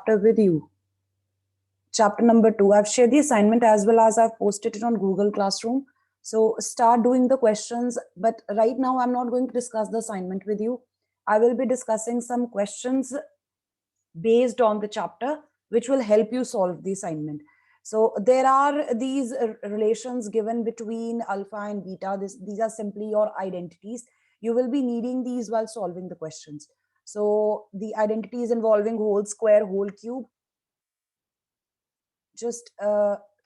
chapter with you. Chapter number 2. I've shared the assignment as well as I've posted it on Google Classroom. So start doing the questions. But right now, I'm not going to discuss the assignment with you. I will be discussing some questions based on the chapter, which will help you solve the assignment. So there are these relations given between alpha and beta. These are simply your identities. You will be needing these while solving the questions. So the identities involving whole square, whole cube, just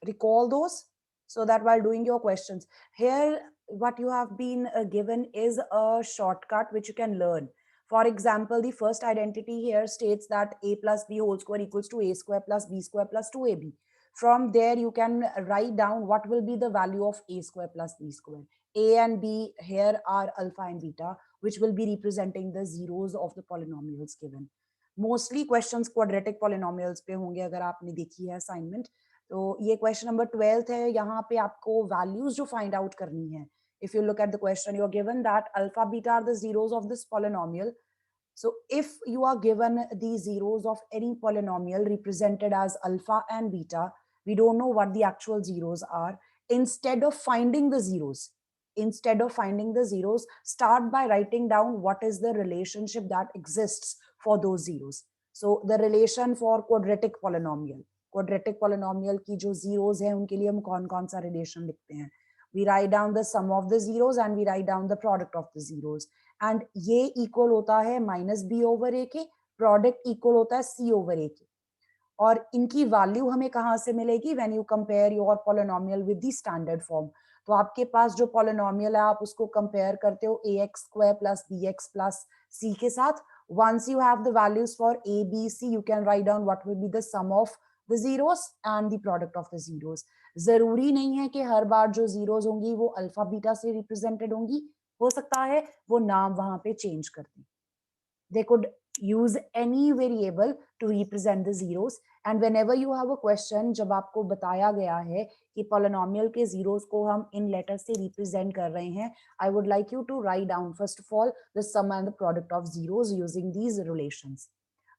recall those so that while doing your questions. Here, what you have been given is a shortcut which you can learn. For example, the first identity here states that a plus b whole square equals to a square plus b square plus 2ab. From there, you can write down what will be the value of a square plus b square. A and b here are alpha and beta, which will be representing the zeros of the polynomials given. Mostly questions quadratic polynomials पे होंगे अगर आपने देखी है assignment. तो ये question number 12 है. यहाँ पे आपको वैल्यूज जो फाइंड आउट करनी है. If you look at the question, you are given that alpha beta are the zeros of this polynomial. So if you are given the zeros of any polynomial represented as alpha and beta, we don't know what the actual zeros are. Instead of finding the zeros, start by writing down what is the relationship that exists for those zeros. So the relation for quadratic polynomial की जो zeros हैं उनके लिए हम कौन-कौन सा relation लिखते हैं. We write down the sum of the zeros and we write down the product of the zeros. And ये equal होता है minus b over a के, product equal होता है c over a के. और इनकी वैल्यू हमें कहाँ से मिलेगी? When you compare your polynomial with the standard form. तो आपके पास जो polynomial है आप उसको compare करते हो ax square plus bx plus c के साथ. Once you have the values for a, b, c, you can write down what will be the sum of the zeros and the product of the zeros. जरूरी नहीं है कि हर बार जो zeros होंगी वो alpha beta से represented होंगी. हो सकता है वो नाम वहां पे change कर दें. They could use any variable to represent the zeros. And whenever you have a question, जब आपको बताया गया है कि polynomial के zeros को हम इन letters से represent कर रहे हैं, I would like you to write down first of all the sum and the product of zeros using these relations.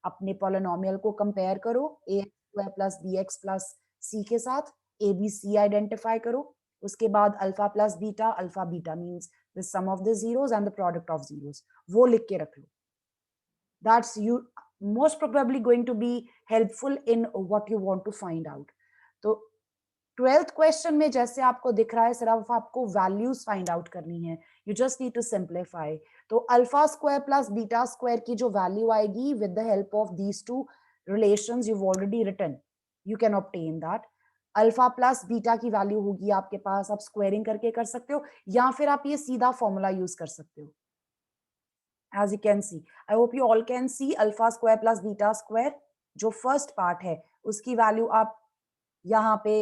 अपने polynomial को compare करो ax square plus bx plus c के साथ, abc identify करो. उसके बाद alpha plus beta means the sum of the zeros and the product of zeros. वो लिख के रख लो. That's you most probably going to be helpful in what you want to find out. तो 12th question में जैसे आपको दिख रहा है सिर्फ आपको values find out करनी है. You just need to simplify. तो alpha square plus beta square की जो value आएगी with the help of these two relations you've already written, you can obtain that. Alpha plus beta की value होगी आपके पास, आप स्क्वायरिंग करके कर सकते हो या फिर आप ये सीधा फॉर्मूला यूज कर सकते हो. As you can see, I hope you all can see alpha square plus beta square जो first part है उसकी वैल्यू आप यहाँ पे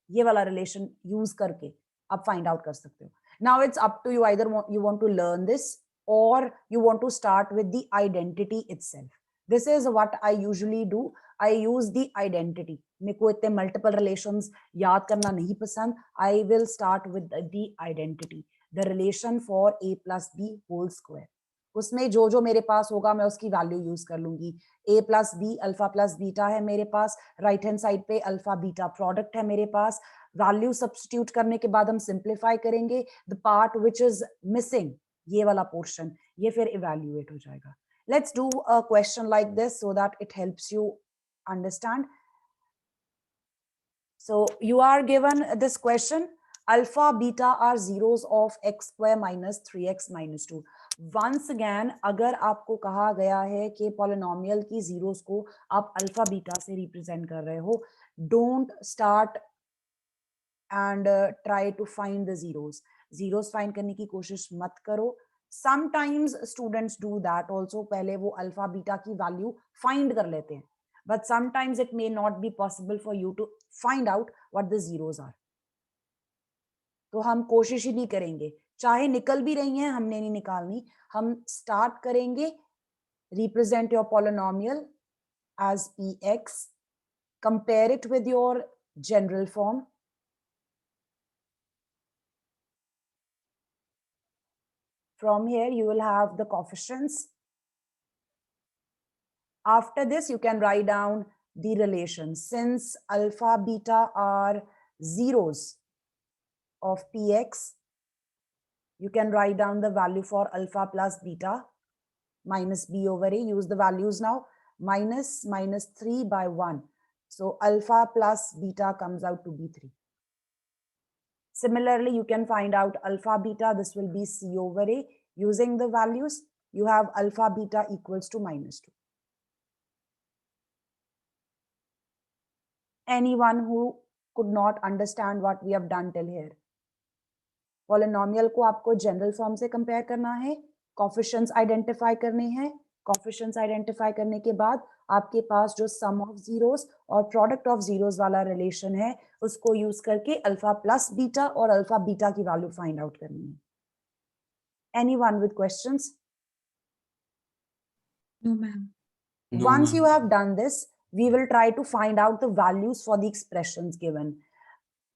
ये वाला relation use करके आप find out कर सकते हो. Now it's up to you, either you want to learn this or you want to start with the identity itself. This is what I usually do. I use the identity. मेरे को इतने multiple relations याद करना नहीं पसंद. I will start with the identity, the relation for a plus b whole square. उसमें जो जो मेरे पास होगा मैं उसकी वैल्यू यूज कर लूंगी. a plus B alpha plus beta है मेरे पास, राइट हैंड साइड पे अल्फा बीटा प्रोडक्ट है मेरे पास. वैल्यू सब्स्टिट्यूट करने के बाद हम सिंप्लीफाई करेंगे. The part which is missing, ये वाला पोर्शन, ये फिर इवैल्यूएट हो जाएगा. Let's do a question like this so that it helps you understand. So you are given this question, alpha beta are zeros of x square minus 3x minus 2. Once again, अगर आपको कहा गया है कि polynomial की zeros को आप alpha beta से represent कर रहे हो, don't start and try to find the zeros. Zeros find करने की कोशिश मत करो. Sometimes students do that also. पहले वो alpha beta की value find कर लेते हैं. But sometimes it may not be possible for you to find out what the zeros are. तो हम कोशिश ही नहीं करेंगे, चाहे निकल भी रही हैं हमने नहीं निकालनी. हम स्टार्ट करेंगे, represent your polynomial as ex, compare it with your general form. From here you will have the coefficients. After this, you can write down the relation. Since alpha, beta are zeros of Px, you can write down the value for alpha plus beta minus b over a. Use the values now. Minus 3 by 1. So alpha plus beta comes out to be 3. Similarly, you can find out alpha beta. This will be c over a. Using the values, you have alpha beta equals to -2. Anyone who could not understand what we have done till here? Polynomial को आपको general form से compare करना है, coefficients identify करने हैं, coefficients identify करने के बाद आपके पास जो सम ऑफ जीरोस और प्रोडक्ट ऑफ जीरोस वाला रिलेशन है उसको यूज करके अल्फा प्लस बीटा और अल्फा बीटा की वैल्यू फाइंड आउट करनी है। Anyone with questions? No, ma'am. Once you have done this, we will try to find out the values for the expressions given.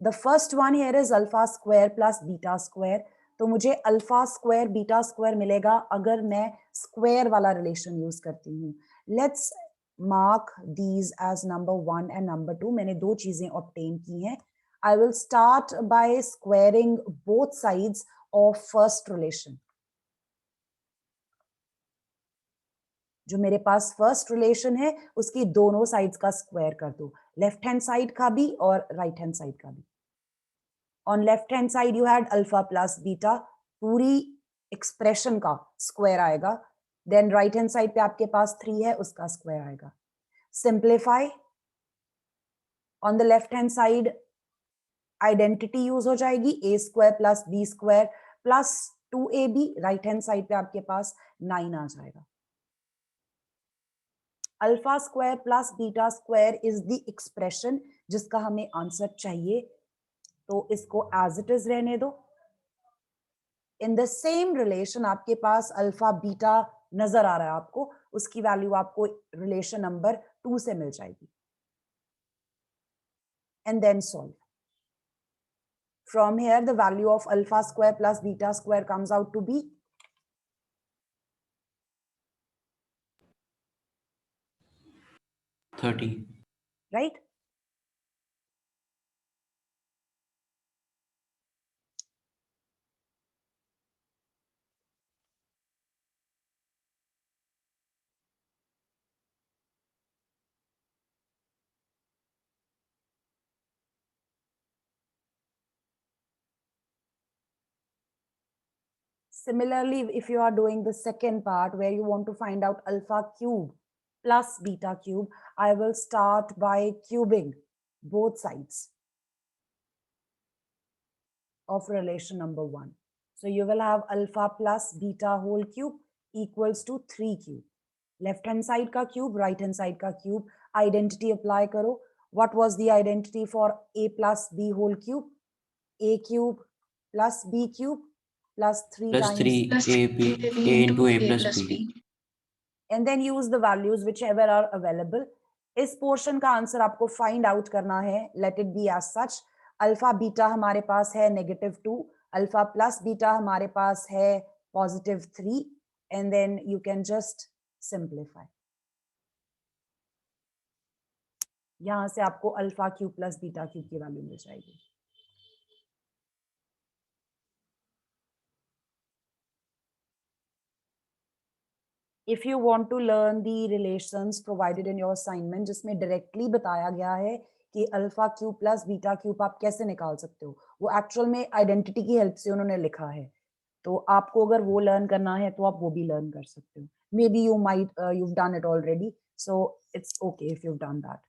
The first one here is alpha square plus beta square. तो मुझे alpha square beta square मिलेगा अगर मैं square वाला relation use करती हूँ। Let's mark these as number 1 and number 2। मैंने दो चीजें ऑब्टेन की हैं। I will start by squaring both sides of first relation. जो मेरे पास फर्स्ट रिलेशन है उसकी दोनों साइड्स का स्क्वायर कर दो, लेफ्ट हैंड साइड का भी और राइट हैंड साइड का भी। On left hand side you had alpha plus beta, पूरी एक्सप्रेशन का स्क्वायर आएगा। देन राइट हैंड साइड पे आपके पास 3 है, उसका स्क्वायर आएगा। Simplify, on the left hand side identity use हो जाएगी, A square plus B square plus 2ab। Right hand side पे आपके पास 9 आ जाएगा। Alpha square plus beta square is the expression जिसका हमें आंसर चाहिए, तो इसको एज इट इज रहने दो। इन द सेम रिलेशन आपके पास अल्फा बीटा नजर आ रहा है आपको, उसकी वैल्यू आपको रिलेशन नंबर 2 से मिल जाएगी। And then solve. From here the value of alpha square plus beta square comes out to be 30, right. Similarly, if you are doing the second part where you want to find out alpha cube plus beta cube, I will start by cubing both sides of relation number 1. So you will have alpha plus beta whole cube equals to 3 cube. Left hand side ka cube, right hand side ka cube. Identity apply karo. What was the identity for a plus b whole cube? A cube plus b cube plus 3 plus times 3 a into a plus b. And then use the values whichever are available. इस portion का answer आपको find out करना है। Let it be as such. Alpha beta हमारे पास है -2, alpha plus beta हमारे पास है +3, and then you can just simplify. यहां से आपको alpha cube plus beta cube की वैल्यू मिल जाएगी। If you want to learn the relations provided in your assignment, जिसमें directly बताया गया है कि alpha cube plus beta cube आप कैसे निकाल सकते हो, वो एक्चुअल में आइडेंटिटी की हेल्प से उन्होंने लिखा है। तो आपको अगर वो लर्न करना है तो आप वो भी लर्न कर सकते हो। May be you might you've done it already, so it's okay if you've done that.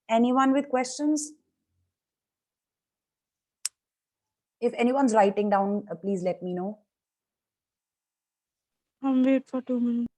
Anyone with questions? If anyone's writing down, please let me know. Wait for 2 minutes.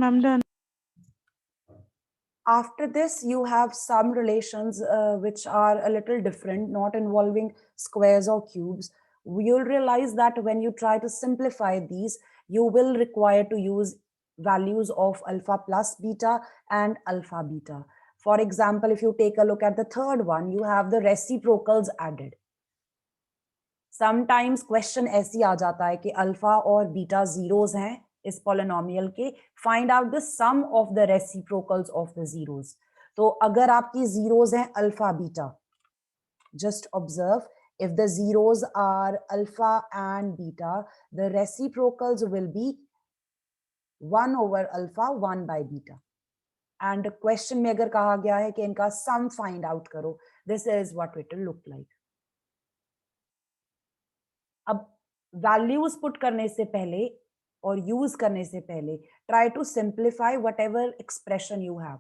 Ma'am, done. After this, you have some relations which are a little different, not involving squares or cubes. You'll realize that when you try to simplify these, you will require to use values of alpha plus beta and alpha beta. For example, if you take a look at the third one, you have the reciprocals added. Sometimes question ऐसी आ जाता है कि alpha और beta zeros हैं इस polynomial के, find out the sum of the reciprocals of the zeros. तो अगर आपकी जीरोस हैं alpha beta, just observe, if the zeros are alpha and beta, the reciprocals will be 1 over alpha 1 by beta. And question में अगर कहा गया है कि इनका sum find out करो, this is what it will look like. अब values put करने से पहले और यूज करने से पहले try to simplify whatever expression you have.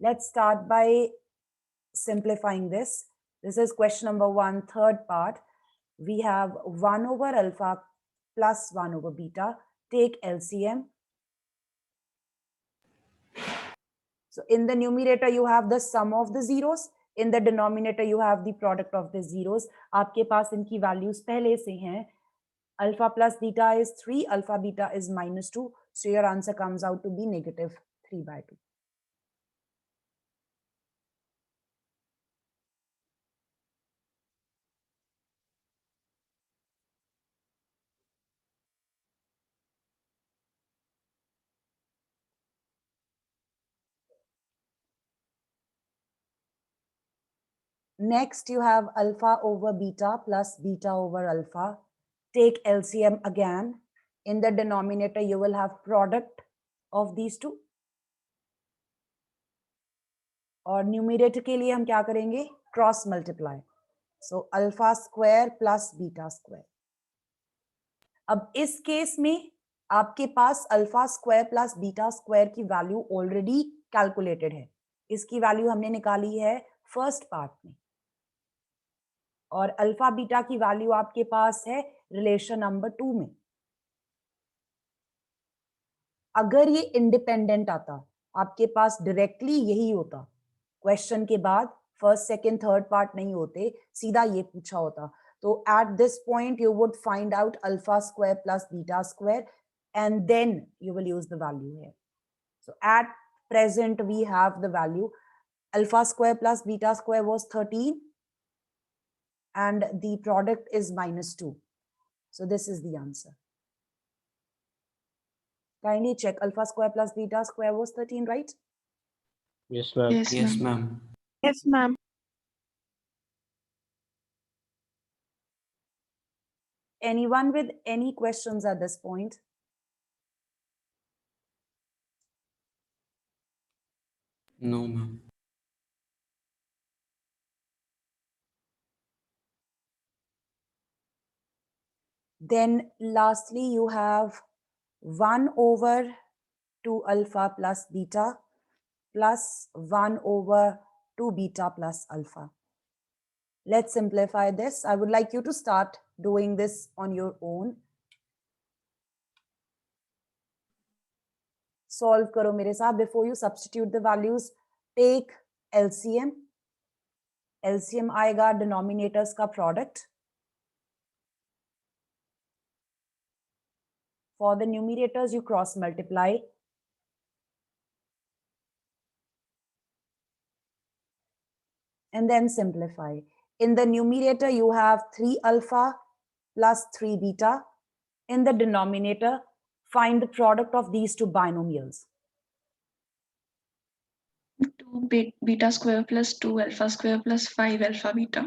Let's start by simplifying this. This is question number 1, third part. We have 1 over alpha plus 1 over beta. Take LCM. So in the numerator, you have the sum of the zeros. In the denominator, you have the product of the zeros. आपके पास इनकी values पहले से हैं. Alpha plus beta is 3, alpha beta is -2. So your answer comes out to be -3 by 2. Next, you have alpha over beta plus beta over alpha. Take LCM again. In the denominator, you will have product of these two. और numerator के लिए हम क्या करेंगे? Cross multiply. So alpha square plus beta square. अब इस case में आपके पास alpha square plus beta square की वैल्यू ऑलरेडी कैलकुलेटेड है. इसकी वैल्यू हमने निकाली है फर्स्ट पार्ट में, और अल्फा बीटा की वैल्यू आपके पास है रिलेशन नंबर 2 में. अगर ये इंडिपेंडेंट आता, आपके पास डायरेक्टली यही होता, क्वेश्चन के बाद फर्स्ट सेकंड थर्ड पार्ट नहीं होते, सीधा ये पूछा होता, तो at this point you would find out alpha square plus beta square and then you will use the value here. So at present we have the value alpha square plus beta square was 13 and the product is -2. So this is the answer. Kindly check, alpha square plus beta square was 13, right? Yes, ma'am. Yes, ma'am. Yes, ma'am. Anyone with any questions at this point? No, ma'am. Then lastly, you have 1 over 2 alpha plus beta plus 1 over 2 beta plus alpha. Let's simplify this. I would like you to start doing this on your own. Solve करो मेरे साथ. Before you substitute the values, take LCM. LCM आएगा denominators का product. For the numerators, you cross multiply. And then simplify. In the numerator, you have 3 alpha plus 3 beta. In the denominator, find the product of these two binomials. 2 beta square plus 2 alpha square plus 5 alpha beta.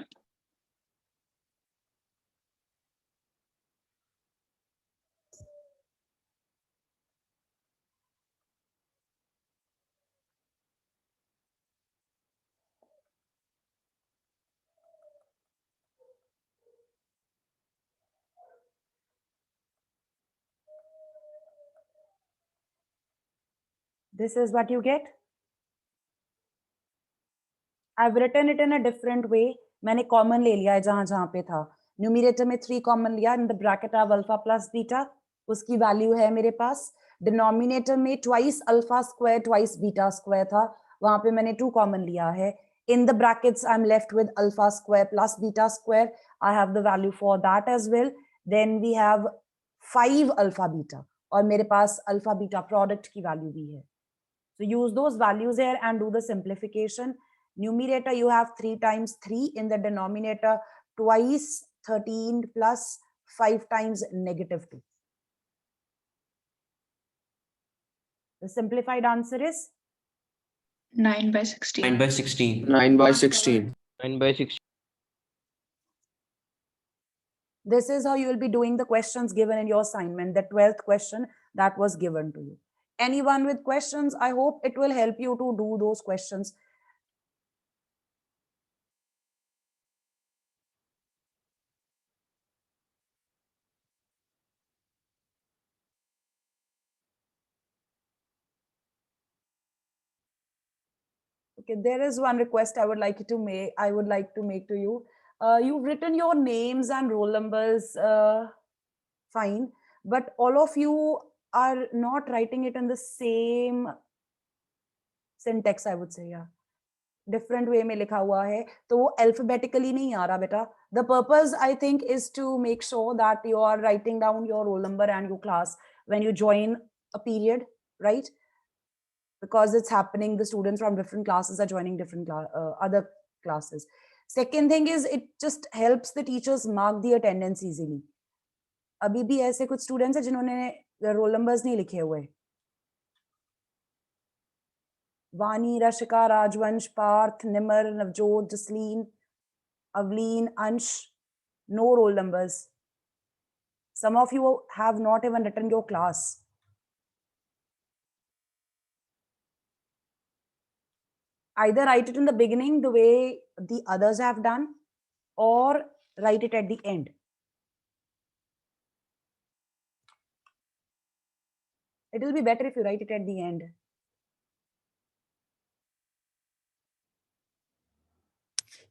This is what you get. I've written it in a different way. मैंने common ले लिया है जहां जहां पे था. Numerator में 3 common लिया, in the bracket of alpha plus beta, उसकी वैल्यू है मेरे पास. डिनोमिनेटर में twice alpha square twice beta square था, वहां पे मैंने 2 कॉमन लिया है. In the brackets, I'm left with alpha square plus beta square. I have the value for that as well. Then we have 5 alpha beta, और मेरे पास alpha beta product की value भी है. So use those values here and do the simplification. Numerator, you have 3 times 3. In the denominator, twice 13 plus 5 times negative 2. The simplified answer is 9 by 16. 9 by 16. 9 by 16. 9 by 16. this is how you will be doing the questions given in your assignment, the 12th question that was given to you. Anyone with questions? I hope it will help you to do those questions. Okay, there is one request I would like to make to you. You've written your names and roll numbers, fine, but all of you are not writing it in the same syntax, I would say. Yeah, different way में लिखा हुआ है, तो वो alphabetically नहीं आ रहा बेटा. The purpose, I think, is to make sure that you are writing down your roll number and your class when you join a period, right? Because it's happening, the students from different classes are joining different other classes. Second thing is, it just helps the teachers mark the attendance easily. अभी भी ऐसे कुछ students हैं जिन्होंने roll numbers नहीं लिखे हुए. वानी, रशिका, राजवंश, पार्थ, निमर, नवजोत, जसलीन, अवलीन, अंश, no roll numbers. Some of you have not even written your class. Either write it in the beginning the way the others have done, or write it at the end. It will be better if you write it at the end.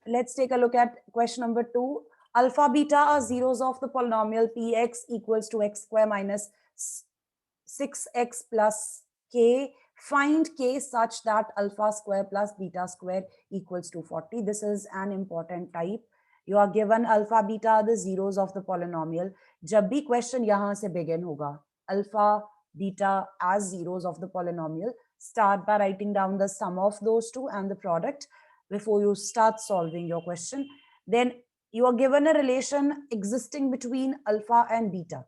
Let's take a look at question number 2. Alpha, beta are zeros of the polynomial px equals to x square minus 6x plus k. Find k such that alpha square plus beta square equals to 40. This is an important type. You are given alpha, beta are the zeros of the polynomial. जब भी question यहाँ से begin होगा, alpha, beta as zeros of the polynomial, start by writing down the sum of those two and the product before you start solving your question. Then you are given a relation existing between alpha and beta.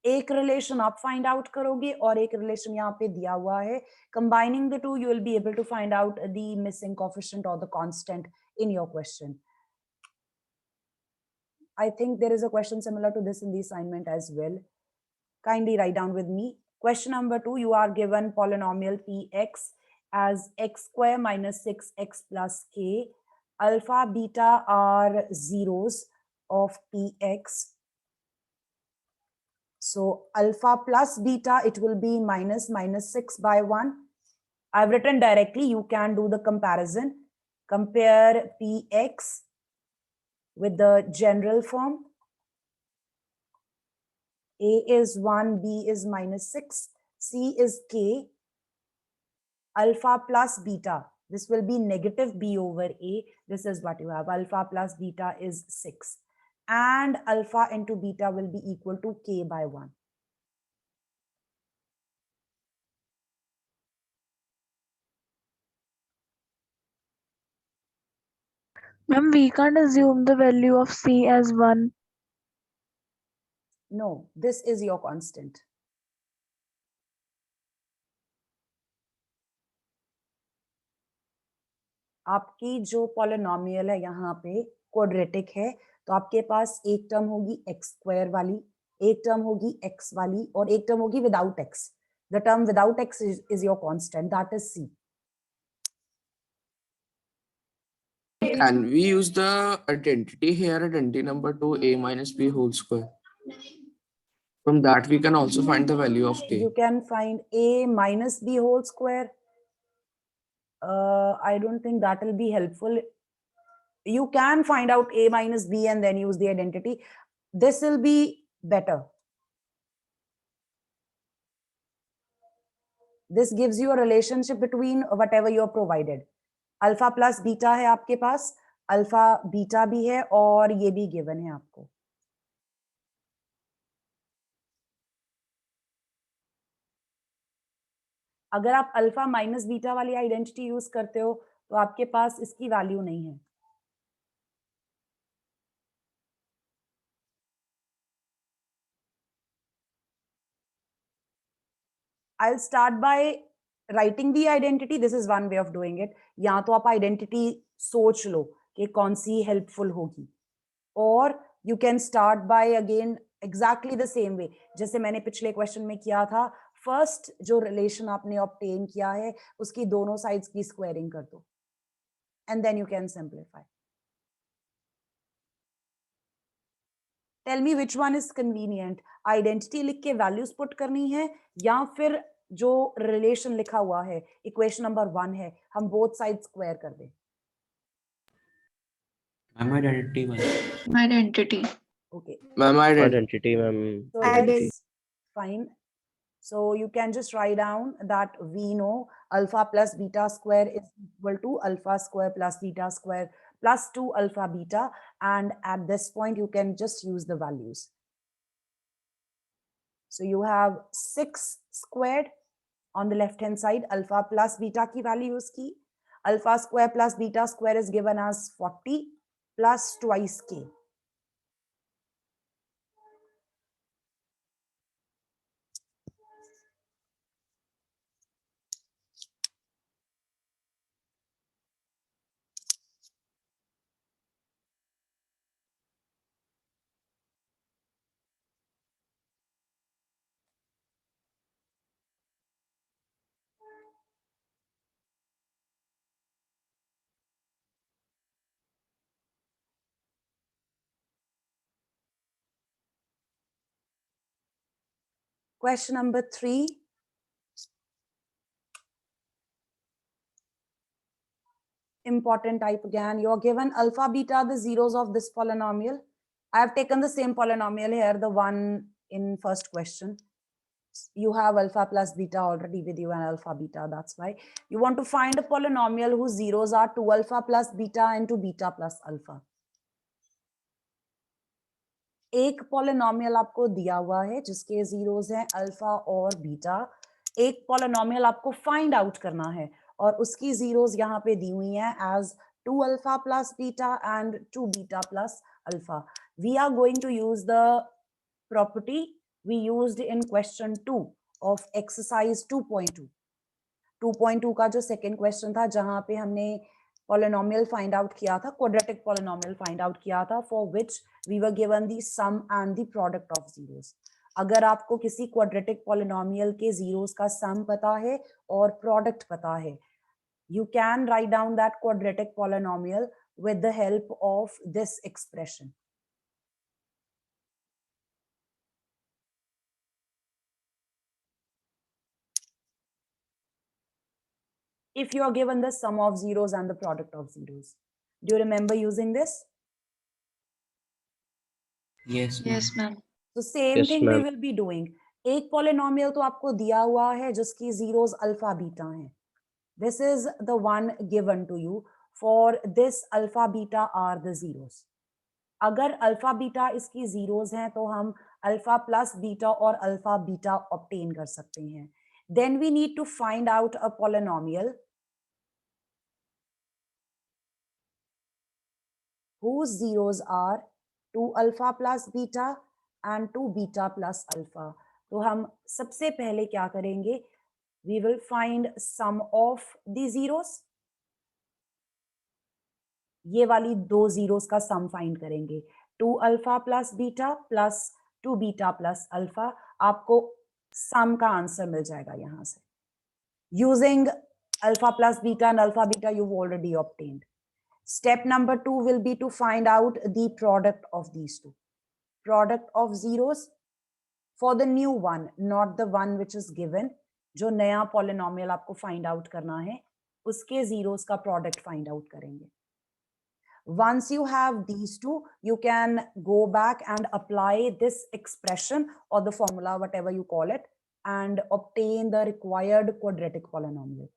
एक relation आप find out करोगे और एक relation यहाँ पे दिया हुआ है. Combining the two, you will be able to find out the missing coefficient or the constant in your question. I think there is a question similar to this in the assignment as well. Kindly write down with me. Question number 2, you are given polynomial px as x square minus 6x plus k. Alpha, beta are zeros of px. So alpha plus beta, it will be minus 6 by 1. I've written directly, you can do the comparison. Compare px with the general form. A is 1, B is minus 6, C is k. Alpha plus beta, this will be negative B over A. This is what you have. Alpha plus beta is 6. And alpha into beta will be equal to k by 1. Ma'am, we can't assume the value of C as 1. No, this is your constant. आपकी जो polynomial है यहाँ पे quadratic है, तो आपके पास एक term होगी x स्क्वायर वाली, एक टर्म होगी x वाली, और एक टर्म होगी without x. The term without x is your constant, that is C. And we use the identity here, identity number 2, a minus b whole square. From that, we can also find the value of k. You can find a minus b whole square. I don't think that will be helpful. You can find out A minus B and then use the identity. This will be better. This gives you a relationship between whatever you are provided. Alpha plus beta है आपके पास, alpha beta भी है और ये भी given है आपको. अगर आप अल्फा माइनस बीटा वाली आइडेंटिटी यूज करते हो तो आपके पास इसकी वैल्यू नहीं है. I'll start by writing the identity. This is one way of doing it. या तो आप identity सोच लो कि कौन सी helpful होगी, और you can start by again exactly the same way जैसे मैंने पिछले क्वेश्चन में किया था. फर्स्ट जो रिलेशन आपने ऑब्टेन किया है उसकी दोनों साइड्स की स्क्वायरिंग कर दो and then you can simplify. Tell me which one is convenient. Identity लिख के वैल्यूज पुट करनी है या फिर जो रिलेशन लिखा हुआ है इक्वेशन नंबर 1 है हम बोथ साइड स्क्वायर कर दें. Ma'am, identity one. Identity. Okay. Ma'am, Identity, ma'am. So it's fine. So you can just write down that we know alpha plus beta square is equal to alpha square plus beta square plus 2 alpha beta, and at this point you can just use the values. So you have 6 squared on the left hand side, alpha plus beta ki value uski. Alpha square plus beta square is given as 40 plus twice k. Question number 3. Important type again. You're given alpha, beta, the zeros of this polynomial. I have taken the same polynomial here, the one in first question. You have alpha plus beta already with you and alpha, beta. That's why you want to find a polynomial whose zeros are 2 alpha plus beta and 2 beta plus alpha. एक polynomial आपको दिया हुआ है जिसके zeros हैं alpha और beta. एक polynomial आपको फाइंड आउट करना है और उसकी जीरोस यहाँ पे दी हुई हैं as 2 alpha plus beta and 2 beta plus alpha. We are going to use the property we used in question 2 of exercise 2.2. 2.2 का जो सेकेंड क्वेश्चन था जहां पे हमने polynomial find out किया था, quadratic polynomial find out किया था, for which we were given the sum and the product of zeros. अगर आपको किसी quadratic polynomial के zeros का sum पता है और product पता है, you can write down that quadratic polynomial with the help of this expression. If you are given the sum of zeros and the product of zeros. Do you remember using this? Yes, ma'am. Yes, ma'am. So same Yes, thing we ma'am. will be doing. एक polynomial तो आपको दिया हुआ है जिसकी zeros alpha beta हैं. This is the one given to you. For this alpha beta are the zeros. अगर alpha beta इसकी zeros हैं तो हम alpha plus beta और alpha beta obtain कर सकते हैं. Then we need to find out a polynomial whose zeros are 2 alpha plus beta and 2 beta plus alpha. तो हम सबसे पहले क्या करेंगे? We will find sum of the zeros. ये वाली दो zeros का sum find करेंगे. 2 alpha plus beta plus 2 beta plus alpha. आपको sum का आंसर मिल जाएगा यहाँ से. Using alpha plus beta and alpha beta you've already obtained. Step number 2 will be to find out the product of these two. Product of zeros for the new one, not the one which is given. जो नया polynomial आपको find out करना है, उसके zeros का product find out करेंगे. Once you have these two, you can go back and apply this expression or the formula, whatever you call it, and obtain the required quadratic polynomial.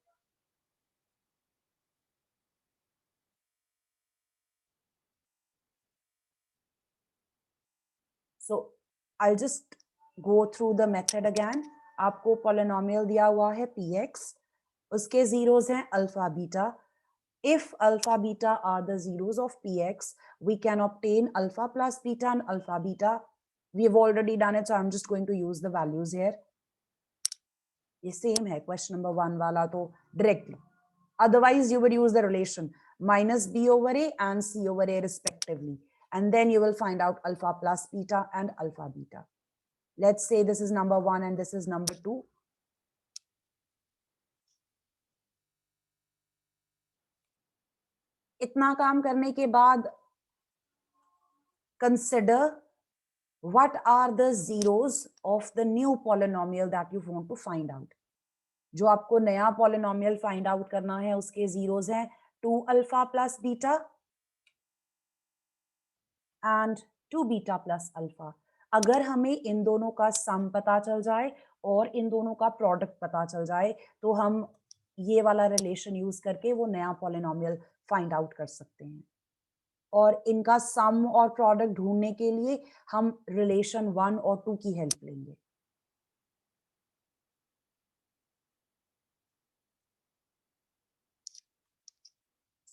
So I'll just go through the method again. आपको polynomial दिया हुआ है px, उसके zeros हैं alpha beta. If alpha beta are the zeros of px, we can obtain alpha plus beta and alpha beta. We have already done it, so I'm just going to use the values here. ये same है question number 1 वाला तो directly. Otherwise, you would use the relation minus b over a and c over a respectively. And then you will find out alpha plus beta and alpha beta. Let's say this is number 1 and this is number 2. इतना काम करने के बाद consider what are the zeros of the new polynomial that you want to find out. जो आपको नया polynomial find out करना है उसके zeros हैं 2 alpha plus beta and 2 beta plus alpha. अगर हमें इन दोनों का सम पता चल जाए और इन दोनों का प्रोडक्ट पता चल जाए तो हम ये वाला रिलेशन यूज करके वो नया पॉलिनोमियल फाइंड आउट कर सकते हैं. और इनका सम और प्रोडक्ट ढूंढने के लिए हम रिलेशन 1 और 2 की हेल्प लेंगे.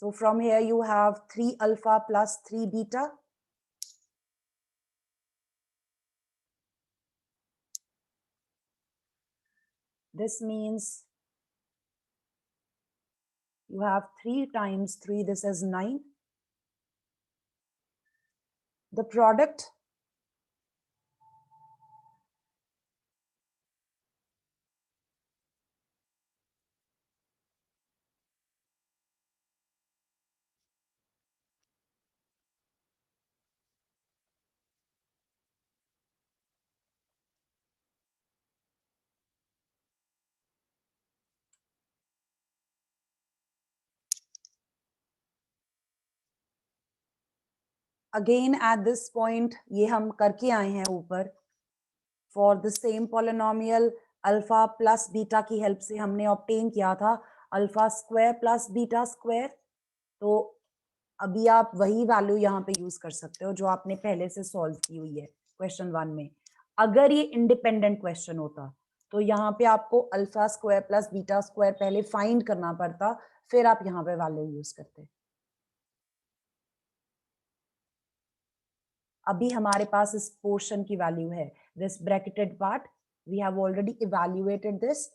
So from here you have 3 alpha plus 3 beta. This means you have 3 times 3, this is 9. The product again at this point ये हम करके आए हैं ऊपर. For the same polynomial alpha plus beta की हेल्प से हमने obtain किया था alpha square plus beta square. तो अभी आप वही वैल्यू यहाँ पे यूज कर सकते हो जो आपने पहले से सॉल्व की हुई है क्वेश्चन 1 में. अगर ये इंडिपेंडेंट क्वेश्चन होता तो यहाँ पे आपको alpha square plus beta square पहले फाइंड करना पड़ता, फिर आप यहाँ पे वैल्यू यूज करते. अभी हमारे पास इस पोर्शन की वैल्यू है, this bracketed part. We have already evaluated this.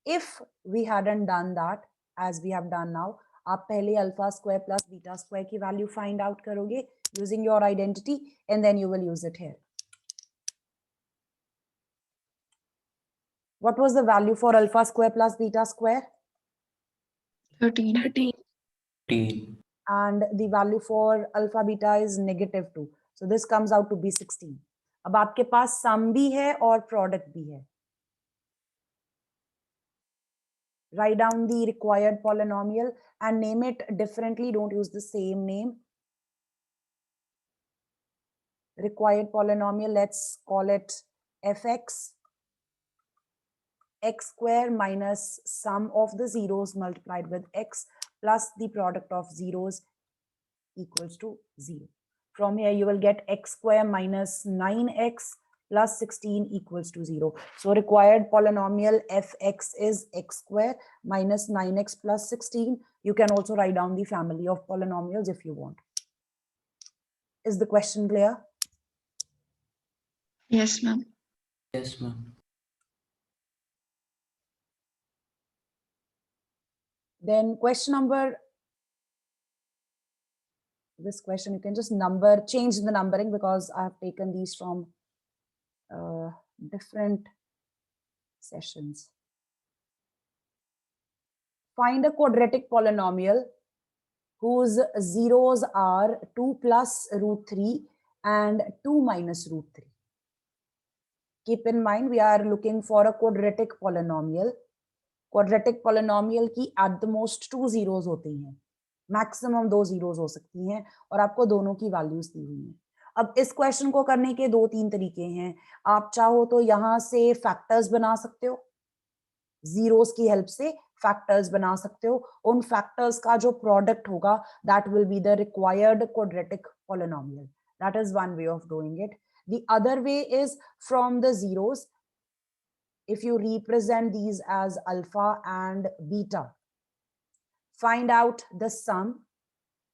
If we hadn't done that as we have done now, आप पहले alpha square plus beta square की वैल्यू फाइंड आउट करोगे using your identity and then you will use it here. What was the value for alpha square plus beta square? 13. And the value for alpha beta is -2. So this comes out to be 16. अब आपके पास sum भी है और product भी है. Write down the required polynomial and name it differently. Don't use the same name. Required polynomial, let's call it fx. X square minus sum of the zeros multiplied with x plus the product of zeros equals to 0. From here you will get x square minus 9x plus 16 equals to 0. So required polynomial fx is x square minus 9x plus 16. You can also write down the family of polynomials if you want. Is the question clear? Yes, ma'am. Yes, ma'am. Then question number, this question you can just change the numbering because I have taken these from different sessions. Find a quadratic polynomial whose zeros are 2 plus root 3 and 2 minus root 3. Keep in mind we are looking for a quadratic polynomial. Quadratic polynomial की at the most 2 zeros होती हैं. Maximum 2 zeros हो सकती हैं और आपको दोनों की वैल्यूज दी हुई हैं। अब इस क्वेश्चन को करने के 2-3 तरीके हैं। आप चाहो तो यहाँ से फैक्टर्स बना सकते हो, जीरोस की हेल्प से फैक्टर्स बना सकते हो। उन फैक्टर्स का जो प्रोडक्ट होगा that will be the required quadratic polynomial. That is one way of doing it. The other way is from the zeros, if you represent these as alpha and beta, find out the sum,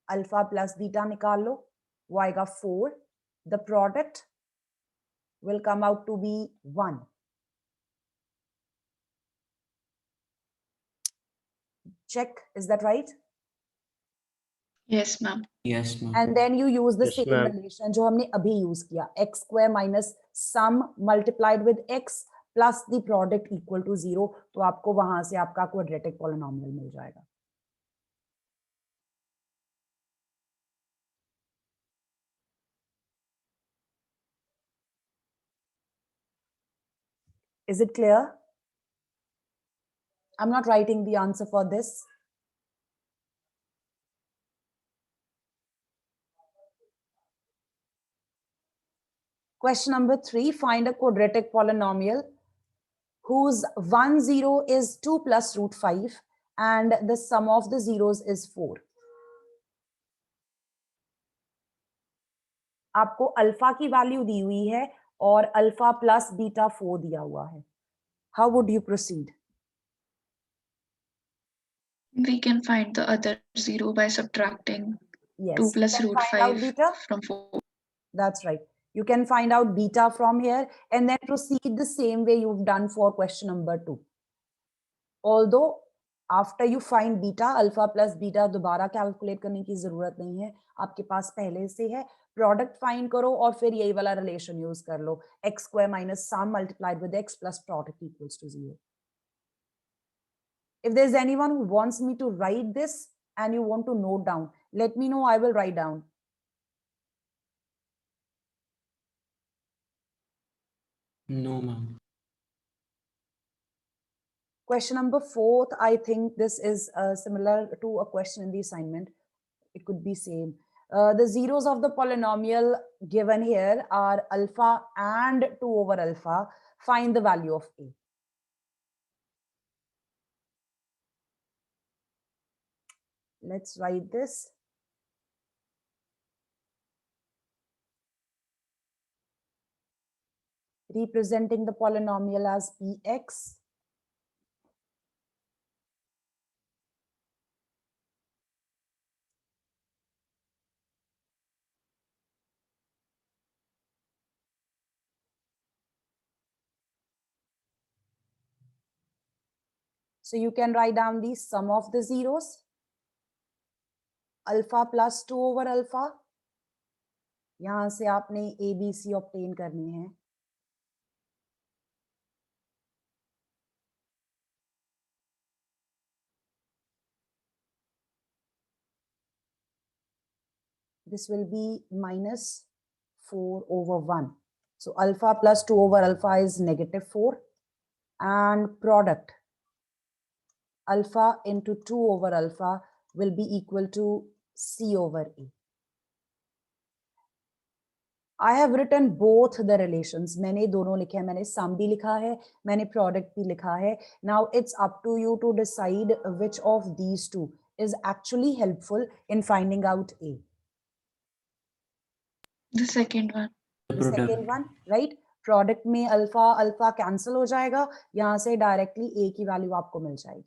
alpha plus beta nikal lo, wo aayega 4, the product will come out to be 1. Check, is that right? Yes, ma'am. Yes, ma'am. And then you use the Yes, same ma'am. relation जो हमने अभी use किया, x square minus sum multiplied with x plus the product equal to 0, तो आपको वहां से आपका quadratic polynomial मिल जाएगा। Is it clear? I'm not writing the answer for this. Question number 3, find a quadratic polynomial whose 1 0 is 2 plus root 5 and the sum of the zeros is 4. आपको alpha की value दी हुई है और alpha plus beta 4 दिया हुआ है। How would you proceed? We can find the other 0 by subtracting Yes. 2 plus You can root find out 5 beta. from 4. That's right. You can find out beta from here and then proceed the same way you've done for question number 2. Although after you find beta, alpha plus beta दोबारा calculate करने की जरूरत नहीं है, आपके पास पहले से है। प्रोडक्ट फाइंड करो और फिर यही वाला रिलेशन यूज कर लो, x square minus sum multiplied with x plus product equals to 0. If there's anyone who wants me to write this and you want to note down, let me know, I will write down. No, ma'am. Question number 4, I think this is similar to a question in the assignment. It could be same. The zeros of the polynomial given here are alpha and 2 over alpha. Find the value of a. Let's write this. Representing the polynomial as px. So you can write down the sum of the zeros, alpha plus 2 over alpha. यहाँ से आपने ABC obtain करने हैं। This will be minus 4 over 1. So alpha plus 2 over alpha is negative 4 and product alpha into 2 over alpha will be equal to C over A. I have written both the relations. मैंने दोनों लिखे हैं, मैंने sum भी लिखा है, मैंने product भी लिखा है. Now it's up to you to decide which of these two is actually helpful in finding out A. The second one. The second one, right? Product में alpha alpha cancel हो जाएगा, यहाँ से directly A की value आपको मिल जाएगी.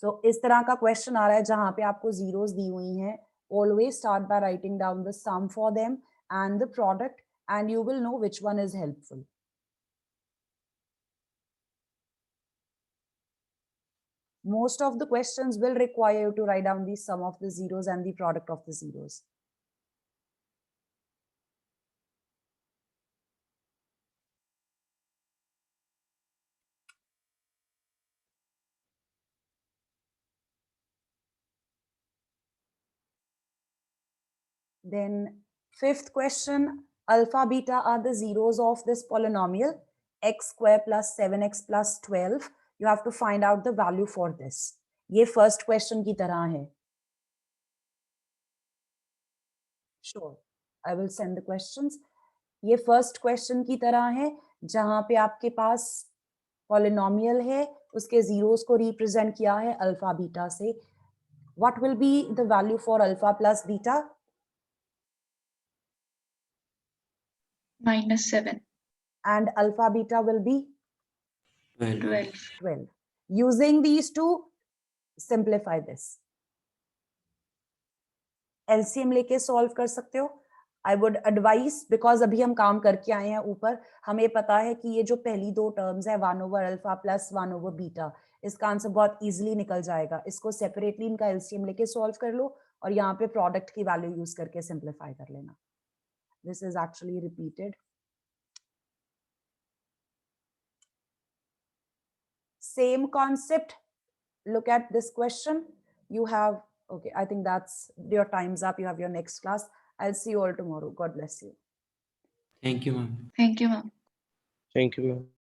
So इस तरह का question आ रहा है जहाँ पे आपको zeros दी हुई हैं. Always start by writing down the sum for them and the product, and you will know which one is helpful. Most of the questions will require you to write down the sum of the zeros and the product of the zeros. Then fifth question, alpha beta are the zeros of this polynomial, x square plus 7x plus 12. You have to find out the value for this. ये first question की तरह है. Sure, I will send the questions. ये first question की तरह है जहां पे आपके पास पॉलिनोमियल है, उसके जीरोस को रिप्रेजेंट किया है अल्फा बीटा से. What will be the value for alpha plus beta? -7. And alpha beta will be 12. 12. 12. Using these two, simplify this. LCM लेके सॉल्व कर सकते हो. I would advise, because अभी हम काम करके आए हैं ऊपर, हमें पता है कि ये जो पहली दो टर्म्स है 1/अल्फा प्लस 1/बीटा, इसका आंसर बहुत इजीली निकल जाएगा. इसको सेपरेटली इनका LCM लेके सॉल्व कर लो और यहाँ पे प्रोडक्ट की वैल्यू यूज करके सिंप्लीफाई कर लेना. This is actually repeated. Same concept. Look at this question. You have, okay, I think that's your time's up. You have your next class. I'll see you all tomorrow. God bless you. Thank you, ma'am. Thank you, ma'am. Thank you, ma'am.